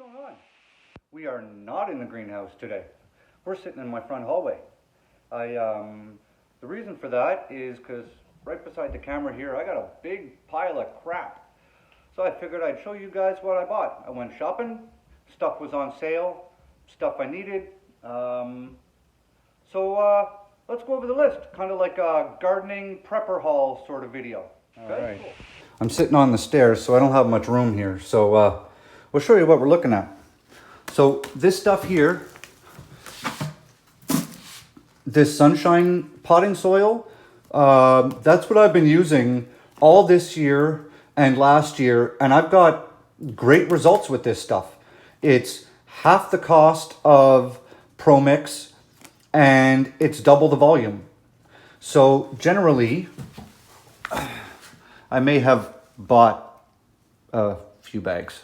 going on? We are not in the greenhouse today. We're sitting in my front hallway. The reason for that is because right beside the camera here, I got a big pile of crap. So I figured I'd show you guys what I bought. I went shopping, stuff was on sale, stuff I needed. Let's go over the list, kind of like a gardening prepper haul sort of video. All right. Cool. I'm sitting on the stairs, so I don't have much room here. So we'll show you what we're looking at. So this stuff here, this sunshine potting soil, that's what I've been using all this year and last year, and I've got great results with this stuff. It's half the cost of ProMix, and it's double the volume. So generally, I may have bought a few bags.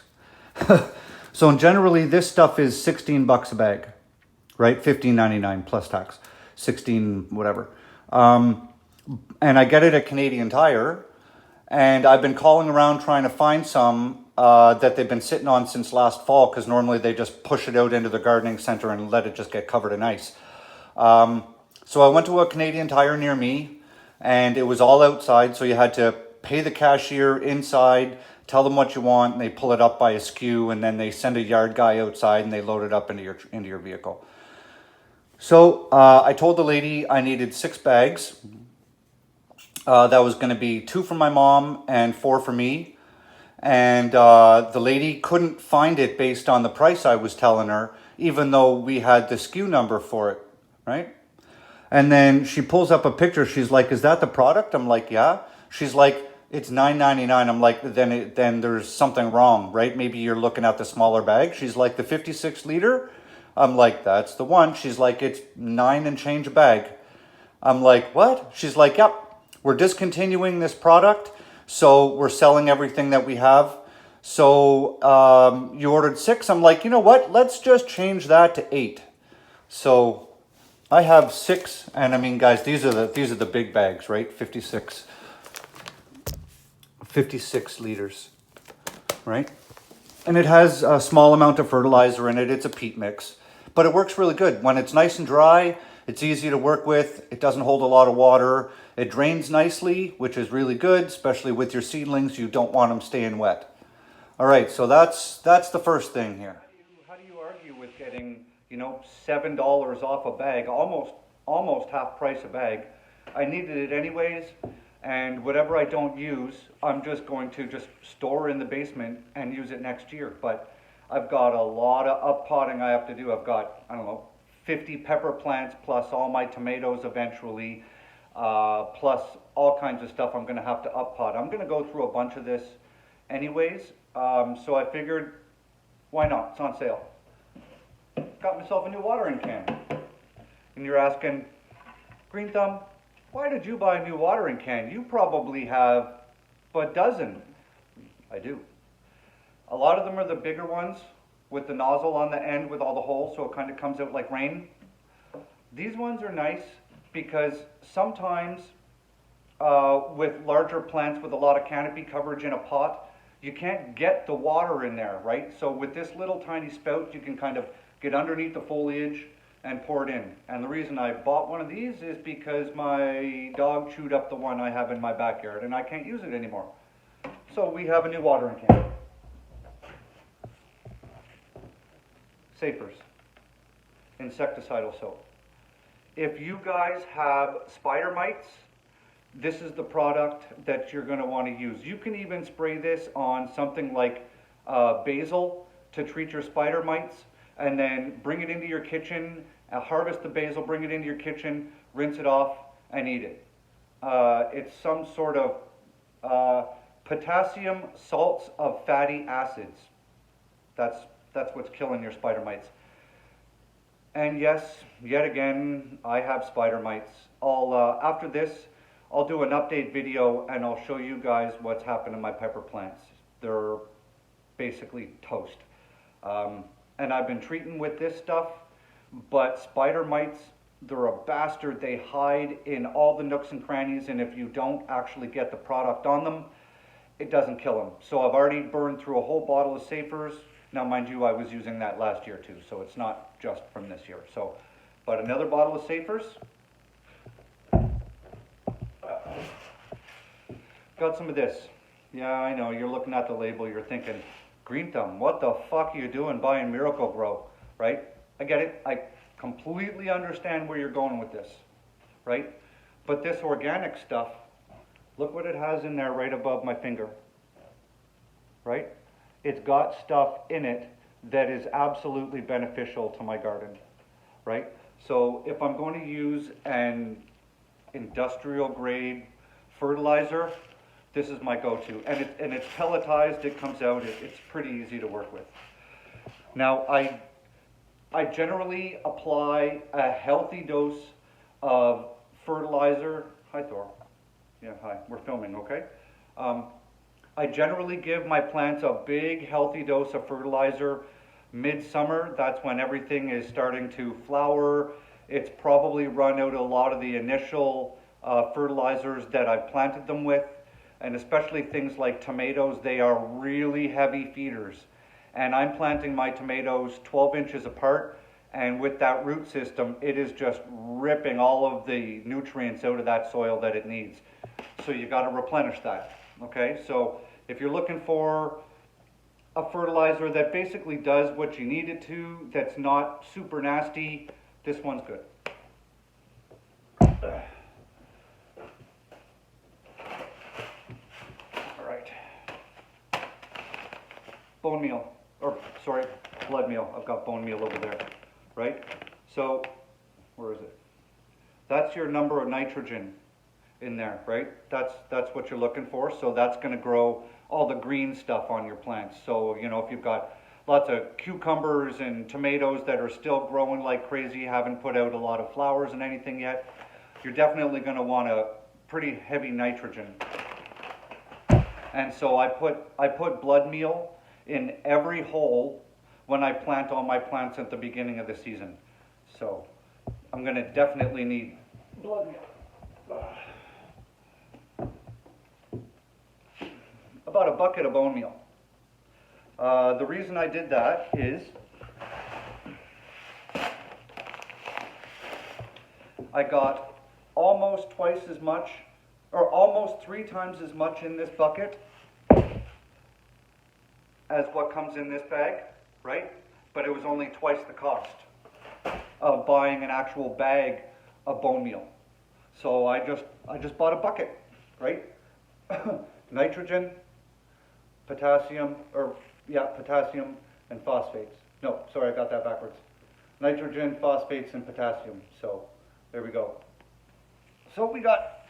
So generally, this stuff is 16 bucks a bag, right? 15.99 plus tax, 16 whatever. And I get it at Canadian Tire, and I've been calling around trying to find some that they've been sitting on since last fall, because normally they just push it out into the gardening center and let it just get covered in ice. So I went to a Canadian Tire near me, and it was all outside, so you had to pay the cashier inside, tell them what you want, and they pull it up by a SKU, and then they send a yard guy outside and they load it up into your vehicle. So I told the lady I needed 6 bags. That was going to be 2 for my mom and 4 for me. And the lady couldn't find it based on the price I was telling her, even though we had the SKU number for it, right? And then she pulls up a picture. She's like, "Is that the product?" I'm like, "Yeah." She's like, "It's $9.99. I'm like, then there's something wrong, right? Maybe you're looking at the smaller bag." She's like, "The 56 liter?" I'm like, "That's the one." She's like, "It's 9 and change a bag." I'm like, "What?" She's like, "Yep, we're discontinuing this product, so we're selling everything that we have. So you ordered 6. I'm like, "You know what? Let's just change that to 8. So I have 6, and I mean, guys, these are the big bags, right? 56 liters, right? And it has a small amount of fertilizer in it. It's a peat mix, but it works really good. When it's nice and dry, it's easy to work with. It doesn't hold a lot of water. It drains nicely, which is really good, especially with your seedlings. You don't want them staying wet. All right, so that's the first thing here. How do you argue with getting, $7 off a bag, almost half price a bag? I needed it anyways, and whatever I don't use, I'm just going to just store in the basement and use it next year. But I've got a lot of up-potting I have to do. I've got, 50 pepper plants plus all my tomatoes eventually, plus all kinds of stuff I'm going to have to up-pot. I'm going to go through a bunch of this anyways, so I figured, why not? It's on sale. Got myself a new watering can. And you're asking, Green Thumb, why did you buy a new watering can? You probably have a dozen. I do. A lot of them are the bigger ones with the nozzle on the end with all the holes, so it kind of comes out like rain. These ones are nice because sometimes with larger plants with a lot of canopy coverage in a pot, you can't get the water in there, right? So with this little tiny spout, you can kind of get underneath the foliage and pour it in. And the reason I bought one of these is because my dog chewed up the one I have in my backyard and I can't use it anymore. So we have a new watering can. Safer's insecticidal soap. If you guys have spider mites, this is the product that you're going to want to use. You can even spray this on something like basil to treat your spider mites, and then bring it into your kitchen, harvest the basil, bring it into your kitchen, rinse it off, and eat it. It's some sort of potassium salts of fatty acids. That's what's killing your spider mites. And yes, yet again, I have spider mites. After this, I'll do an update video and I'll show you guys what's happened to my pepper plants. They're basically toast. And I've been treating with this stuff, but spider mites, they're a bastard. They hide in all the nooks and crannies, and if you don't actually get the product on them, it doesn't kill them. So I've already burned through a whole bottle of Safer's. Now, mind you, I was using that last year too, so it's not just from this year. So, but another bottle of Safers. Got some of this. Yeah, I know, you're looking at the label, you're thinking, Green Thumb, what the fuck are you doing buying Miracle-Gro, right? I get it, I completely understand where you're going with this, right? But this organic stuff, look what it has in there right above my finger, right? It's got stuff in it that is absolutely beneficial to my garden, right? So if I'm going to use an industrial grade fertilizer, this is my go-to. And it's pelletized, it comes out, it's pretty easy to work with. Now, I generally apply a healthy dose of fertilizer. Hi, Thor. Yeah, hi. We're filming, okay? I generally give my plants a big, healthy dose of fertilizer midsummer. That's when everything is starting to flower. It's probably run out a lot of the initial fertilizers that I've planted them with. And especially things like tomatoes, they are really heavy feeders. And I'm planting my tomatoes 12 inches apart, and with that root system, it is just ripping all of the nutrients out of that soil that it needs. So you got to replenish that, okay? So if you're looking for a fertilizer that basically does what you need it to, that's not super nasty, this one's good. Bone meal, or sorry, blood meal. I've got bone meal over there, right? So, where is it? That's your number of nitrogen in there, right? That's what you're looking for. So that's going to grow all the green stuff on your plants. So, you know, if you've got lots of cucumbers and tomatoes that are still growing like crazy, haven't put out a lot of flowers and anything yet, you're definitely going to want a pretty heavy nitrogen. And so I put blood meal in every hole when I plant all my plants at the beginning of the season. So I'm going to definitely need blood meal. About a bucket of bone meal. The reason I did that is I got almost twice as much, or almost 3 times as much in this bucket as what comes in this bag, right? But it was only twice the cost of buying an actual bag of bone meal. So I just bought a bucket, right? Nitrogen, potassium, potassium and phosphates. No, sorry, I got that backwards. Nitrogen, phosphates, and potassium. So there we go. So we got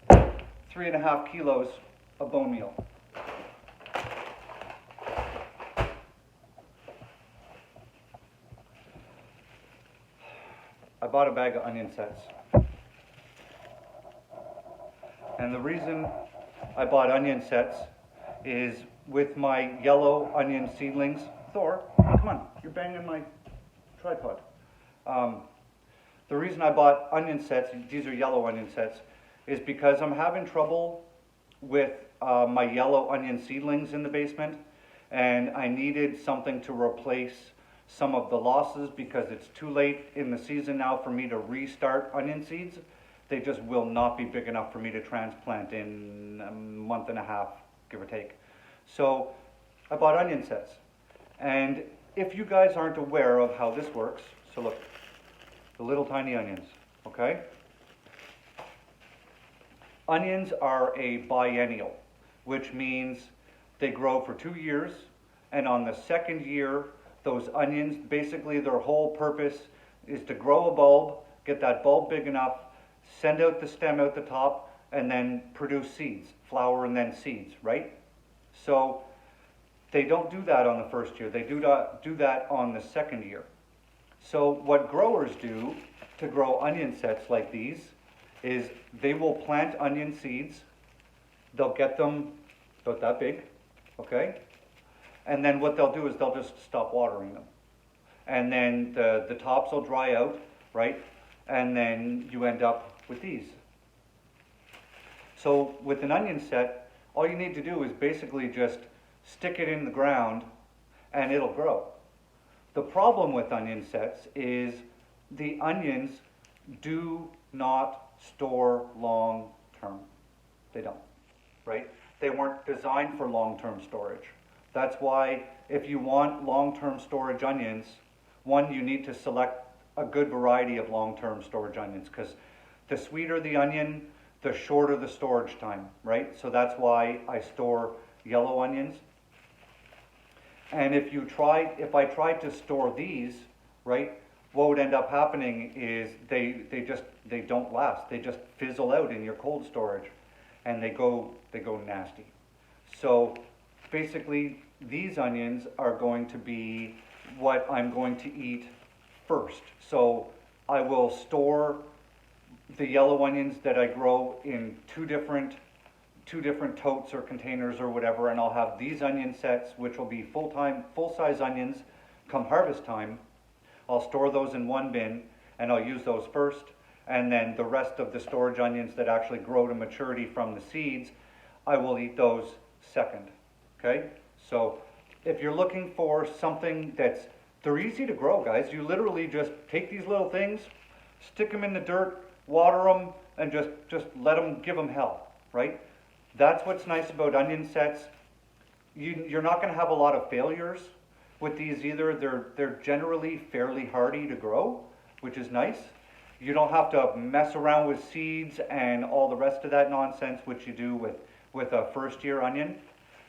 3.5 kilos of bone meal. I bought a bag of onion sets. And the reason I bought onion sets is with my yellow onion seedlings. Thor, come on, you're banging my tripod. The reason I bought onion sets, these are yellow onion sets, is because I'm having trouble with my yellow onion seedlings in the basement, and I needed something to replace some of the losses because it's too late in the season now for me to restart onion seeds. They just will not be big enough for me to transplant in a month and a half, give or take. So I bought onion sets. And if you guys aren't aware of how this works, so look, the little tiny onions, okay? Onions are a biennial, which means they grow for 2 years, and on the second year, those onions, basically their whole purpose is to grow a bulb, get that bulb big enough, send out the stem out the top, and then produce seeds, flower and then seeds, right? So they don't do that on the first year, they do that on the second year. So what growers do to grow onion sets like these is they will plant onion seeds, they'll get them about that big, okay? And then what they'll do is they'll just stop watering them. And then the tops will dry out, right? And then you end up with these. So with an onion set, all you need to do is basically just stick it in the ground and it'll grow. The problem with onion sets is the onions do not store long term. They don't, right? They weren't designed for long-term storage. That's why if you want long-term storage onions, one, you need to select a good variety of long-term storage onions, because the sweeter the onion, the shorter the storage time, right? So that's why I store yellow onions. And if I tried to store these, right, what would end up happening is they don't last. They just fizzle out in your cold storage, and they go nasty. So basically, these onions are going to be what I'm going to eat first. So I will store the yellow onions that I grow in two different totes or containers or whatever, and I'll have these onion sets, which will be full-size onions come harvest time. I'll store those in one bin, and I'll use those first, and then the rest of the storage onions that actually grow to maturity from the seeds, I will eat those second, okay? So if you're looking for something they're easy to grow, guys. You literally just take these little things, stick them in the dirt, water them, and just give them hell, right? That's what's nice about onion sets. You're not going to have a lot of failures with these either. They're generally fairly hardy to grow, which is nice. You don't have to mess around with seeds and all the rest of that nonsense, which you do with a first-year onion,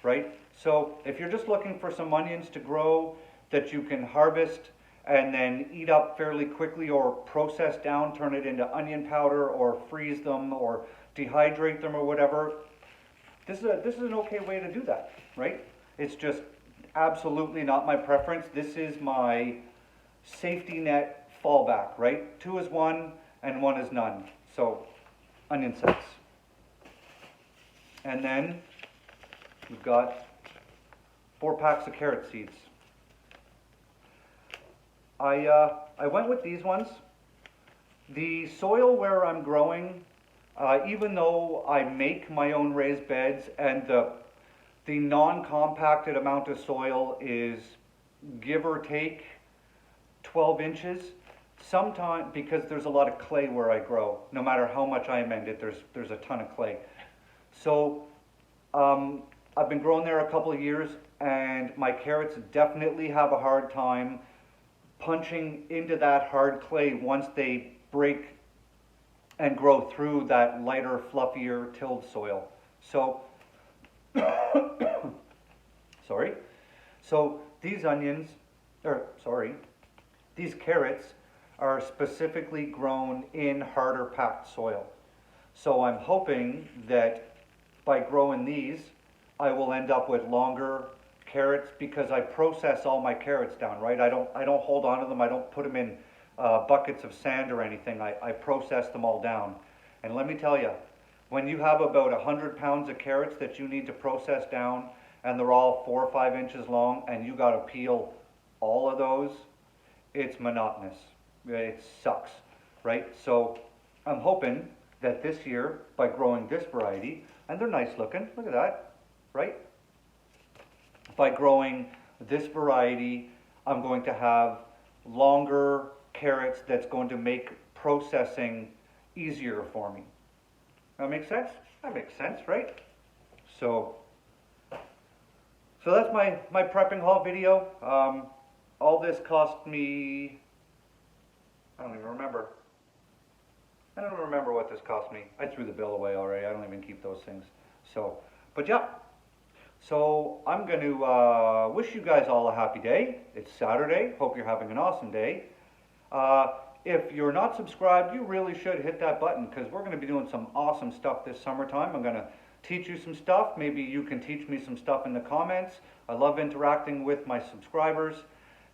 right? So if you're just looking for some onions to grow that you can harvest and then eat up fairly quickly, or process down, turn it into onion powder, or freeze them, or dehydrate them, or whatever, this is an okay way to do that, right? It's just absolutely not my preference. This is my safety net fallback, right? 2 is 1 and 1 is none. So onion sets. And then we've got 4 packs of carrot seeds. I went with these ones. The soil where I'm growing, even though I make my own raised beds, and the non-compacted amount of soil is give or take 12 inches, sometimes, because there's a lot of clay where I grow, no matter how much I amend it, there's a ton of clay. So I've been growing there a couple of years, and my carrots definitely have a hard time punching into that hard clay once they break and grow through that lighter, fluffier tilled soil. So, sorry. So these these carrots are specifically grown in harder packed soil. So I'm hoping that by growing these, I will end up with longer carrots, because I process all my carrots down, right? I don't hold on to them. I don't put them in buckets of sand or anything. I process them all down. And let me tell you, when you have about 100 pounds of carrots that you need to process down, and they're all 4 or 5 inches long, and you got to peel all of those, it's monotonous. It sucks, right? So I'm hoping that this year, by growing this variety, and they're nice looking, look at that, right? By growing this variety, I'm going to have longer carrots that's going to make processing easier for me. That makes sense? That makes sense, right? So that's my prepping haul video. All this cost me, I don't even remember. I don't remember what this cost me. I threw the bill away already. I don't even keep those things. So, but yeah. So I'm going to wish you guys all a happy day. It's Saturday. Hope you're having an awesome day. If you're not subscribed, you really should hit that button, because we're going to be doing some awesome stuff this summertime. I'm going to teach you some stuff. Maybe you can teach me some stuff in the comments. I love interacting with my subscribers.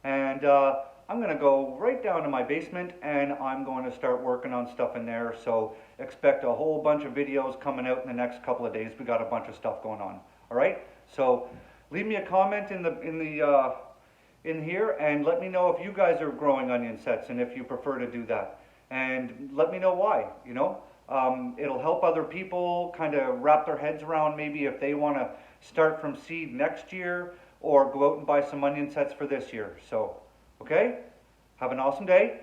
And I'm going to go right down to my basement, and I'm going to start working on stuff in there. So expect a whole bunch of videos coming out in the next couple of days. We got a bunch of stuff going on. All right? So leave me a comment in here, and let me know if you guys are growing onion sets and if you prefer to do that. And let me know why, you know. It'll help other people kind of wrap their heads around maybe if they want to start from seed next year, or go out and buy some onion sets for this year. So, okay? Have an awesome day.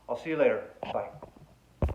I'll see you later. Bye.